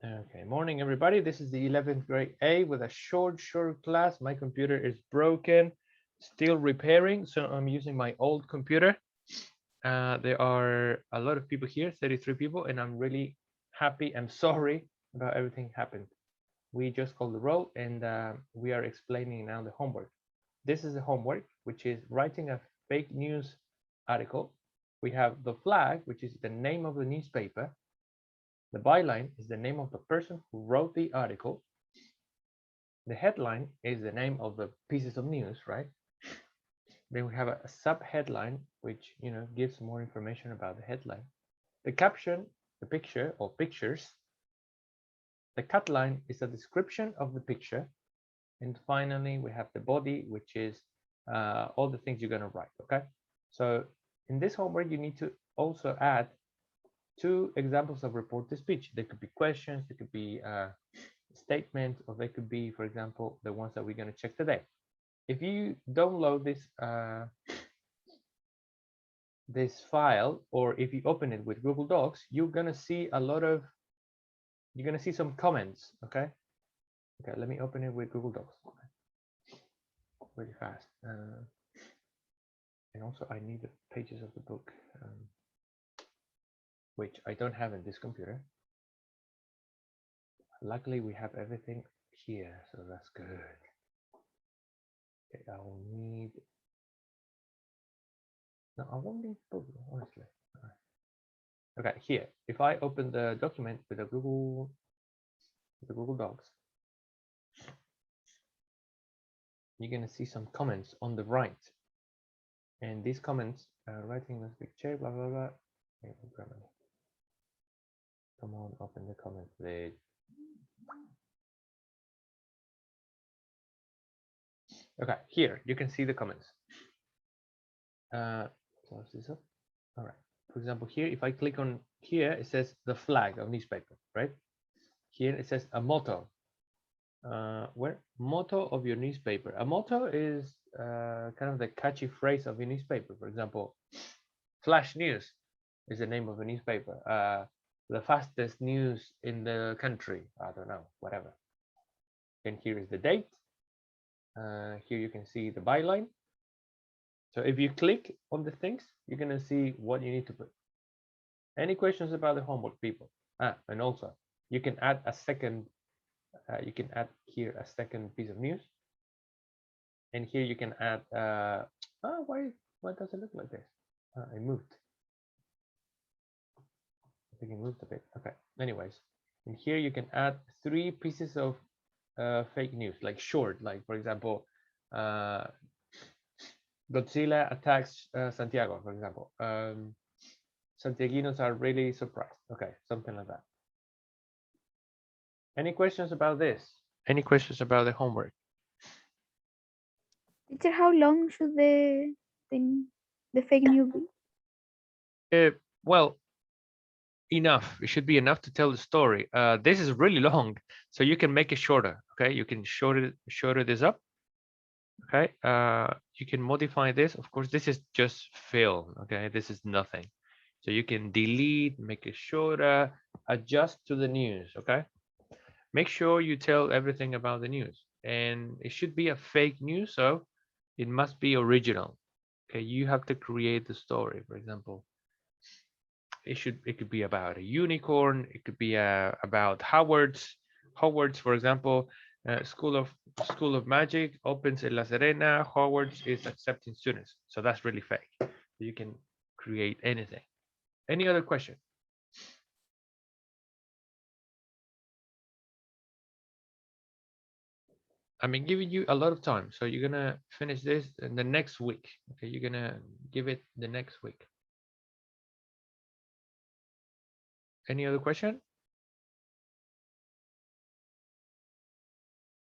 Okay, morning everybody. This is the 11th grade A with a short class. My computer is broken, still repairing, so I'm using my old computer. There are a lot of people here, 33 people, and I'm really happy and sorry about everything happened. We just called the roll and we are explaining now the homework. This is the homework, which is writing a fake news article. We have the flag, which is the name of the newspaper. The byline is the name of the person who wrote the article. The headline is the name of the pieces of news, right? Then we have a sub-headline, which gives more information about the headline. The caption, the picture or pictures. The cut line is a description of the picture. And finally, we have the body, which is all the things you're going to write, okay? So in this homework, you need to also add 2 examples of report to speech. There could be questions, there could be statements, or they could be, for example, the ones that we're going to check today. If you download this file, or if you open it with Google Docs, you're going to see some comments, okay? Okay, let me open it with Google Docs really fast. And also I need the pages of the book, which I don't have in this computer. Luckily, we have everything here, so that's good. Okay, I will need. No, I won't need book, honestly. Okay, here. If I open the document with the Google Docs, you're gonna see some comments on the right, and these comments, writing this picture, blah blah blah. Come on, open the comment, please. Okay, here you can see the comments. Close this up. All right. For example, here, if I click on here, it says the flag of newspaper, right? Here it says a motto. Where motto of your newspaper? A motto is kind of the catchy phrase of your newspaper. For example, Flash News is the name of a newspaper. The fastest news in the country. I don't know, whatever. And here is the date. Here you can see the byline. So if you click on the things, you're gonna see what you need to put. Any questions about the homework, people? And also you can add a second. You can add here a second piece of news, and here you can add. Why does it look like this? I moved. I think it moved a bit. Okay. Anyways, and here you can add 3 pieces of fake news, like short, like for example, Godzilla attacks Santiago, for example. Santiaguinos are really surprised. Okay, something like that. Any questions about this? Any questions about the homework? Teacher, how long should the fake news be? Well, enough. It should be enough to tell the story. This is really long, so you can make it shorter. Okay, you can shorter this up. Okay, you can modify this. Of course, this is just fill. Okay, this is nothing. So you can delete, make it shorter, adjust to the news. Okay, make sure you tell everything about the news, and it should be a fake news, so it must be original. Okay, you have to create the story. For example, it could be about a unicorn. It could be about Hogwarts, for example. School of Magic opens in La Serena. Hogwarts is accepting students, so that's really fake. You can create anything. Any other question? I've been giving you a lot of time, so you're gonna finish this in the next week. Okay, you're gonna give it the next week. Any other question,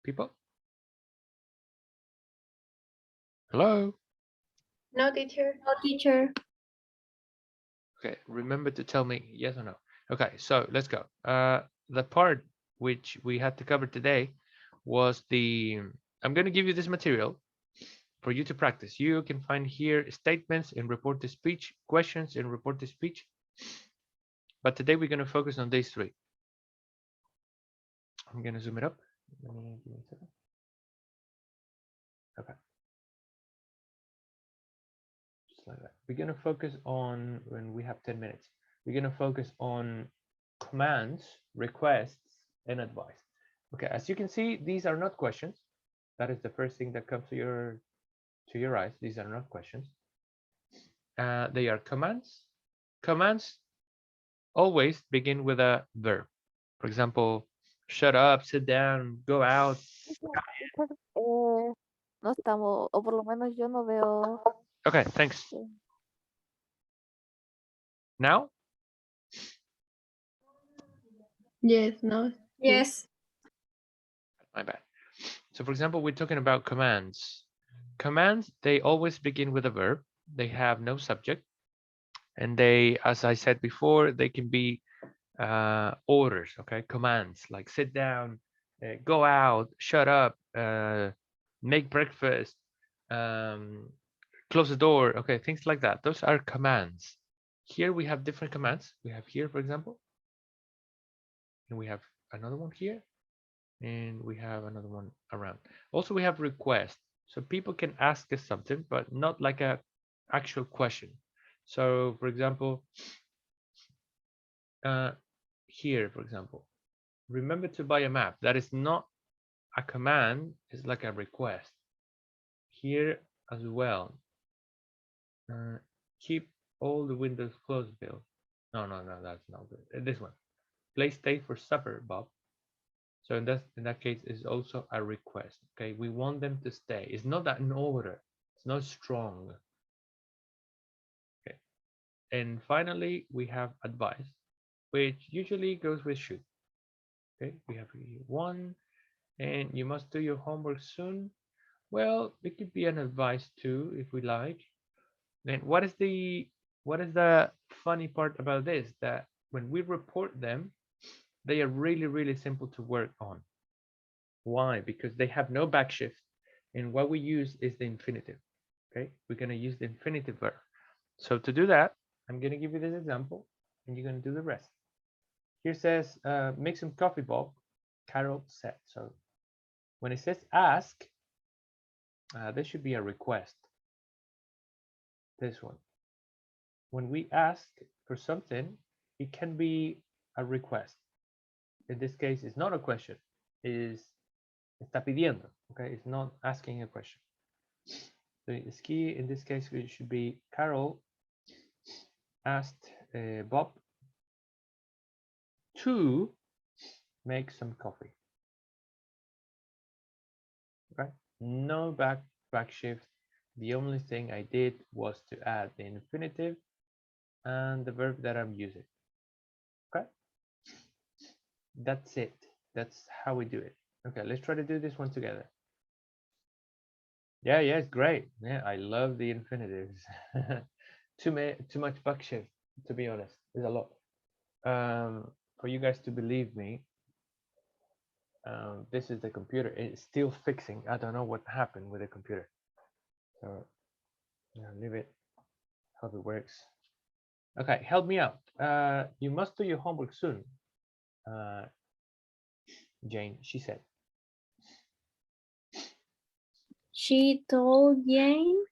people? Hello. No, teacher. No, teacher. Okay, remember to tell me yes or no. Okay, so let's go. The part which we had to cover today was I'm going to give you this material for you to practice. You can find here statements in report to speech, questions in report to speech. But today we're going to focus on these 3. I'm gonna zoom it up. Give me a second. Okay. Just like that. We're gonna focus on, when we have 10 minutes, we're gonna focus on commands, requests, and advice. Okay, as you can see, these are not questions. That is the first thing that comes to your eyes. These are not questions. They are commands. Commands always begin with a verb. For example, shut up, sit down, go out. Teacher, no estamos, o por lo menos yo no veo. Okay, thanks. Now, Yes, no. Yes. my bad. So for example, we're talking about commands. Commands, they always begin with a verb. They have no subject. And they, as I said before, they can be orders, okay? Commands like sit down, go out, shut up, make breakfast, close the door, okay? Things like that. Those are commands. Here we have different commands. We have here, for example, and we have another one here, and we have another one around. Also, we have request. So people can ask us something, but not like a actual question. So for example, here, for example, remember to buy a map. That is not a command, it's like a request. Here as well, keep all the windows closed, Bill. No, that's not good. This one, please stay for supper, Bob. So in that case, is also a request. Okay, we want them to stay. It's not that an order. It's not strong. Okay, and finally we have advice, which usually goes with should. Okay, we have one, and you must do your homework soon. Well, it could be an advice too, if we like. Then what is the funny part about this? That when we report them, they are really, really simple to work on. Why? Because they have no back shift, and what we use is the infinitive. Okay, we're gonna use the infinitive verb. So to do that, I'm gonna give you this example, and you're gonna do the rest. Here says, make some coffee, Bob. Carol said. So when it says ask, there should be a request. This one. When we ask for something, it can be a request. In this case, it's not a question. Está pidiendo. Okay, it's not asking a question. So the key in this case it should be Carol asked Bob to make some coffee. Okay, no back shift. The only thing I did was to add the infinitive and the verb that I'm using. Okay, that's it. That's how we do it. Okay, let's try to do this one together. Yeah, it's great. Yeah, I love the infinitives. Too much back shift, to be honest. There's a lot. For you guys to believe me, this is the computer. It's still fixing. I don't know what happened with the computer. So yeah, leave it. Hope it works. Okay, help me out. You must do your homework soon. Jane, she said. She told Jane.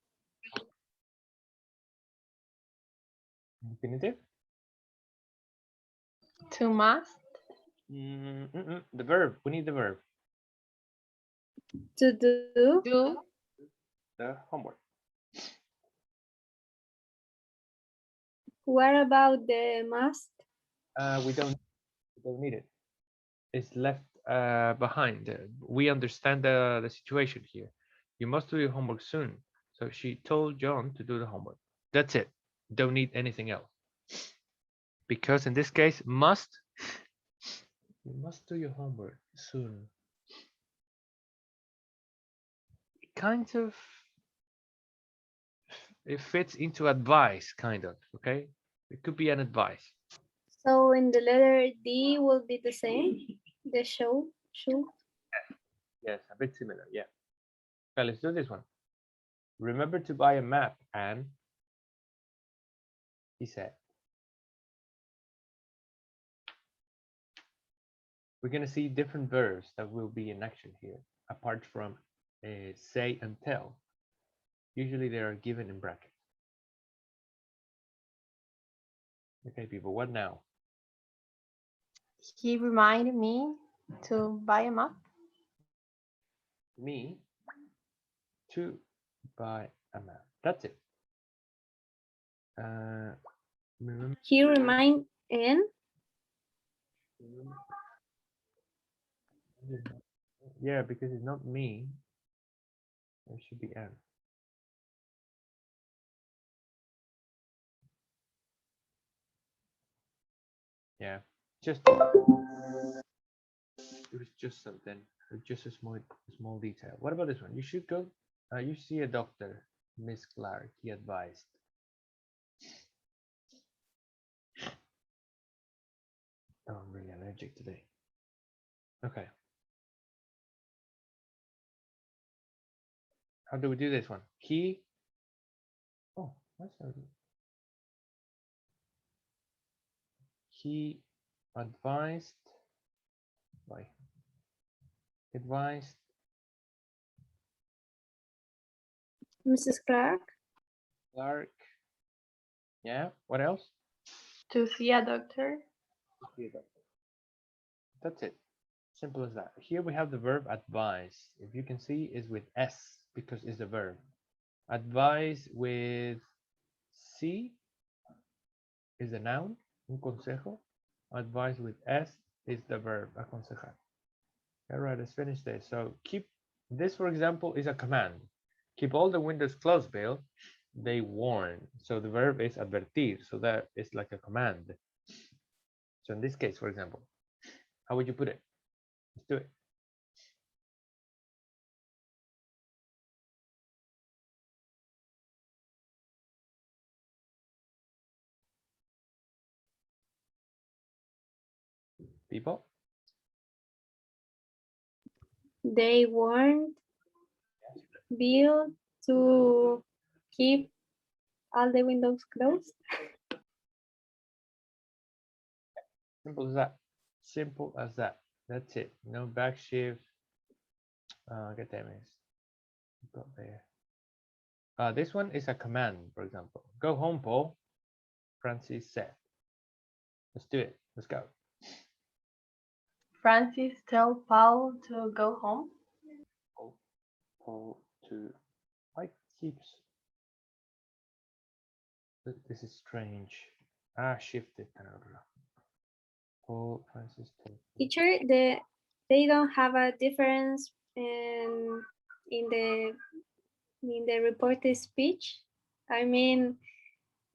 Infinitive. To must. The verb. We need the verb. To do. The homework. What about the must? We don't need it. It's left behind. We understand the situation here. You must do your homework soon. So she told John to do the homework. That's it. Don't need anything else. Because in this case, must, you must do your homework soon. It kind of, it fits into advice, kind of, okay? It could be an advice. So in the letter D will be the same. The show. Yes, a bit similar, yeah. Okay, let's do this one. Remember to buy a map, Anne, he said. we're going to see different verbs that will be in action here, apart from say and tell. Usually they are given in brackets. Okay, people, what now? He reminded me to buy a map. Me to buy a map. That's it. Remember, He remind and yeah, because it's not me. It should be N. Yeah, just it was just something, just a small detail. What about this one? You should go. You see a doctor, Miss Clark. He advised. Oh, I'm really allergic today. Okay. How do we do this one? He. Oh, that's not. He advised. Why? Advised Mrs. Clark. Clark. Yeah. What else? To see a doctor. That's it. Simple as that. Here we have the verb advise. If you can see, is with S because it's a verb. Advise with C is a noun, un consejo. Advise with S is the verb, aconsejar. All right, let's finish this. So keep this, for example, is a command. Keep all the windows closed, Bill. They warn. So the verb is advertir. So that is like a command. So in this case, for example, how would you put it? Let's do it. People? They warned Bill to keep all the windows closed. Simple as that. Simple as that. That's it. No back shift. Get that miss. Got there. This one is a command, for example. Go home, Paul. Francis said. Let's do it. Let's go. Francis tell Paul to go home. Paul to. Why keeps. This is strange. Shifted. Paul, Francis. Teacher, they don't have a difference in the reported speech. I mean,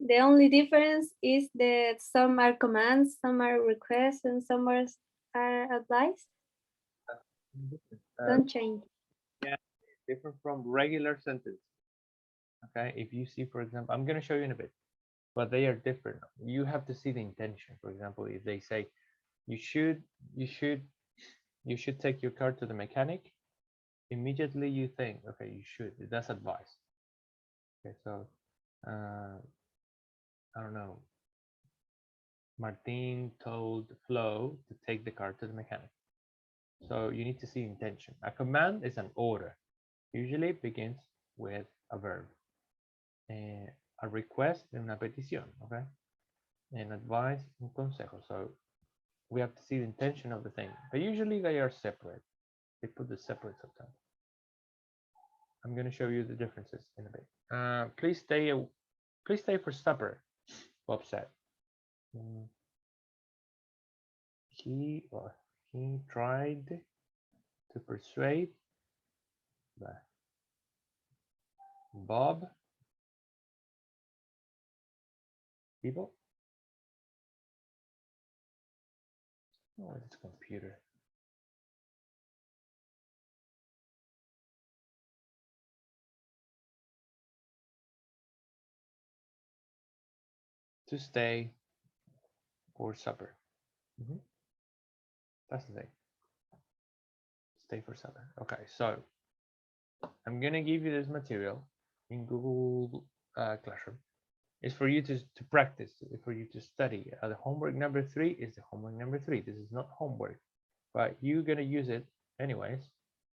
the only difference is that some are commands, some are requests, and some are advice. Don't change. Different from regular sentence. Okay, if you see, for example, I'm going to show you in a bit, but they are different. You have to see the intention. For example, if they say you should take your car to the mechanic, immediately you think, okay, you should. That's advice. Okay, so I don't know. Martin told Flo to take the car to the mechanic. So you need to see intention. A command is an order. Usually it begins with a verb. A request and una petición, okay? And advice, un consejo. So we have to see the intention of the thing. But usually they are separate. They put the separate sometimes. I'm going to show you the differences in a bit. Please stay for supper, Bob said. He tried to persuade Bob people. Oh, it's computer. To stay for supper. That's the thing. Stay for supper. Okay, so I'm gonna give you this material in Google Classroom. It's for you to practice, for you to study. The homework number 3 is the homework number 3. This is not homework. but you're gonna use it anyways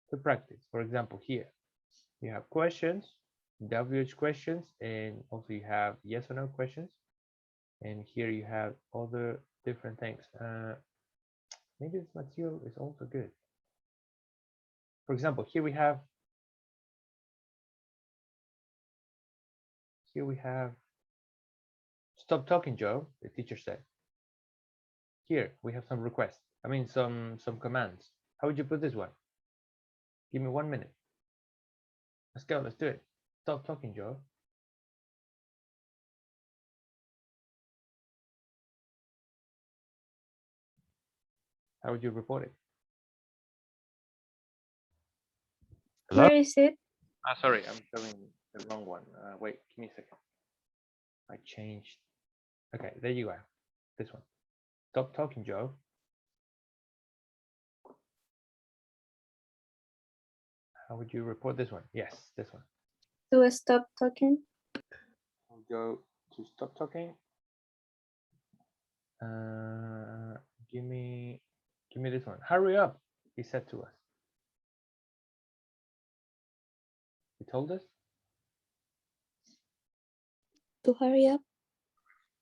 to practice. For example, here you have questions, WH questions, and also you have yes or no questions. And here you have other different things. Maybe this material is also good. For example, here we have stop talking, Joe, the teacher said. Here we have some requests. I mean some commands. How would you put this one? Give me 1 minute. Let's go, let's do it. Stop talking, Joe. How would you report it? Hello? Where is it? Sorry, I'm showing the wrong one. Wait, give me a second. I changed. Okay, there you are. This one. Stop talking, Joe. How would you report this one? Yes, this one. To stop talking. I'll go to stop talking. Give me this one. Hurry up, he said to us. He told us. To hurry up.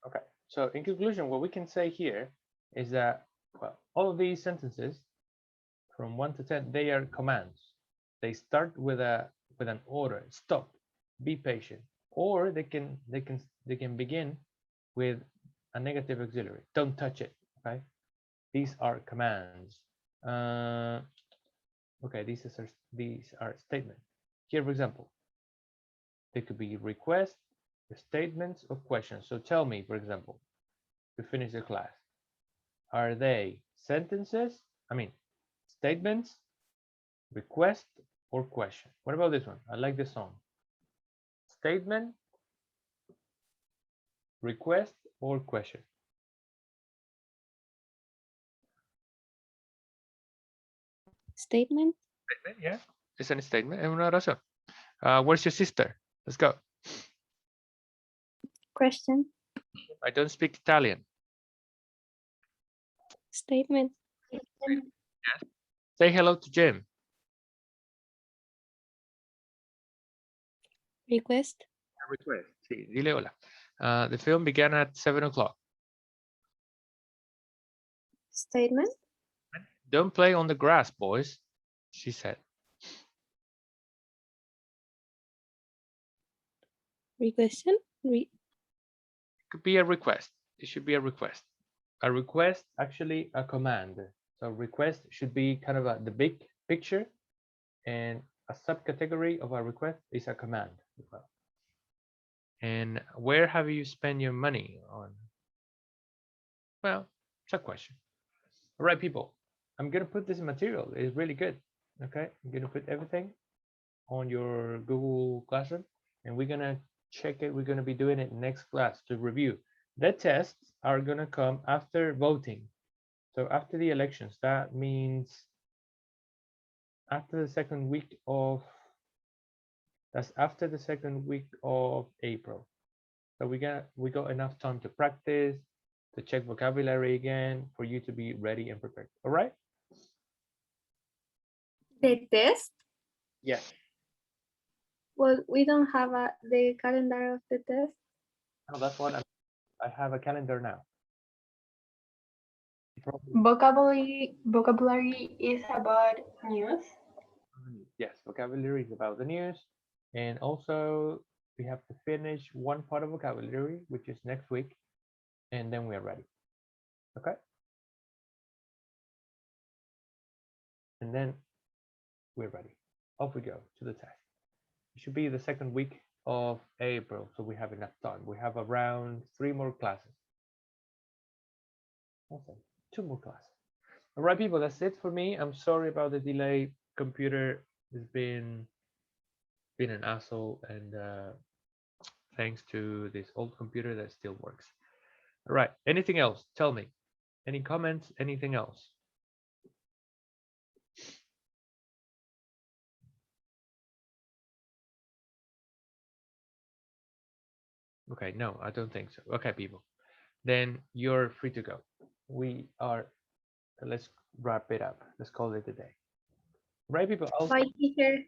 Okay, so in conclusion, what we can say here is that, well, all of these sentences from 1 to 10, they are commands. They start with an order. Stop, be patient, or they can begin with a negative auxiliary. Don't touch it. Okay, these are commands. Okay, these are statements. Here, for example, they could be requests, statements, or questions. So tell me, for example, to finish the class, are they sentences? I mean, statements, request, or question? What about this one? I like this song. Statement, request, or question? Statement. Statement, yeah. It's a statement. Es una oración. Where's your sister? Let's go. Question. I don't speak Italian. Statement. Say hello to Jim. Request. Request. Sí, dile hola. The film began at 7 o'clock. Statement. Don't play on the grass, boys, she said. Requestion. It could be a request. It should be a request. A request, actually a command. So request should be kind of the big picture, and a subcategory of a request is a command as well. And where have you spent your money on? Well, it's a question. All right, people, I'm gonna put this material. It's really good. Okay, I'm gonna put everything on your Google Classroom, and we're gonna check it. We're gonna be doing it next class to review. The tests are gonna come after voting. So after the elections, that means after the second week of, that's after the second week of April. So we got enough time to practice, to check vocabulary again, for you to be ready and prepared. All right? The test. Yes. Well, we don't have the calendar of the test. No, that's what I have a calendar now. Vocabulary is about news. Yes, vocabulary is about the news. And also we have to finish one part of vocabulary, which is next week. And then we are ready. Okay. And then we're ready. Off we go to the test. It should be the second week of April. So we have enough time. We have around 3 more classes. Okay, 2 more classes. All right, people, that's it for me. I'm sorry about the delay. Computer has been an asshole, and thanks to this old computer that still works. All right, anything else? Tell me. Any comments? Anything else? Okay, no, I don't think so. Okay, people, then you're free to go. We are, let's wrap it up. Let's call it a day. Right, people. Bye, teacher.